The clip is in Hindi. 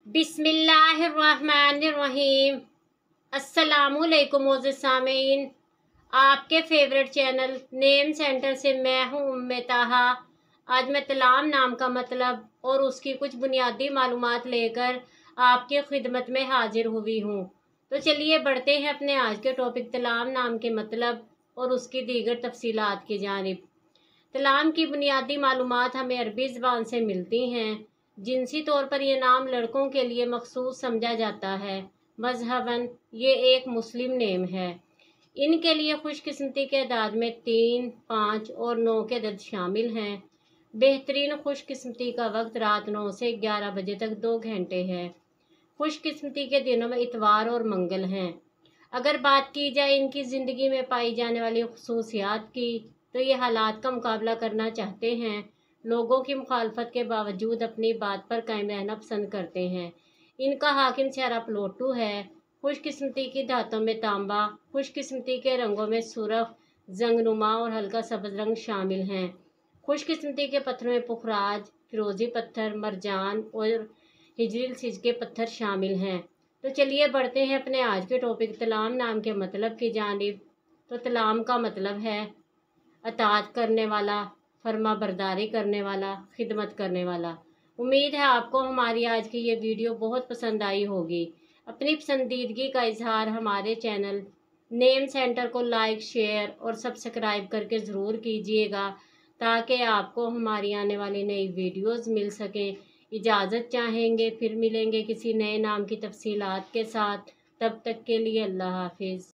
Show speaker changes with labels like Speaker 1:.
Speaker 1: बिस्मिल्लाहिर्रहमानिर्रहीम। अस्सलामुअलैकुम मोअज़्ज़िज़ सामीन, आपके फेवरेट चैनल नेम सेंटर से मैं हूँ उम्मे ताहा। आज मैं तलाम नाम का मतलब और उसकी कुछ बुनियादी मालूमात लेकर आपकी खिदमत में हाजिर हुई हूँ। तो चलिए बढ़ते हैं अपने आज के टॉपिक तलाम नाम के मतलब और उसकी दीगर तफसीलात की जानिब। तलाम की बुनियादी मालूमात हमें अरबी ज़बान से मिलती हैं। जिनसी तौर पर यह नाम लड़कों के लिए मखसूस समझा जाता है। मजहबन ये एक मुस्लिम नेम है। इनके लिए खुशकिस्मती के अदाद में 3, 5 और 9 के अदद शामिल हैं। बेहतरीन खुशकिस्मती का वक्त रात 9 से 11 बजे तक 2 घंटे है। खुशकिस्मती के दिनों में इतवार और मंगल हैं। अगर बात की जाए इनकी ज़िंदगी में पाई जाने वाली खसूसियात की, तो ये हालात का मुकाबला करना चाहते हैं। लोगों की मुखालफत के बावजूद अपनी बात पर कायम रहना पसंद करते हैं। इनका हाकिम चेहरा प्लोटू है। खुशकिस्मती की धातों में तांबा, खुशकिस्मती के रंगों में सुर्ख, जंगनुमा और हल्का सब्ज रंग शामिल हैं। खुशकिस्मती के पत्थरों में पुखराज, फिरोजी पत्थर, मरजान और हिजरिल सिज के पत्थर शामिल हैं। तो चलिए बढ़ते हैं अपने आज के टॉपिक तलाम नाम के मतलब की जानिब। तो तलाम का मतलब है अताअत करने वाला, फर्मा बरदारी करने वाला, खिदमत करने वाला। उम्मीद है आपको हमारी आज की ये वीडियो बहुत पसंद आई होगी। अपनी पसंदीदगी का इजहार हमारे चैनल नेम सेंटर को लाइक, शेयर और सब्सक्राइब करके ज़रूर कीजिएगा, ताकि आपको हमारी आने वाली नई वीडियोस मिल सकें। इजाज़त चाहेंगे, फिर मिलेंगे किसी नए नाम की तफसीलात के साथ। तब तक के लिए अल्लाह हाफिज़।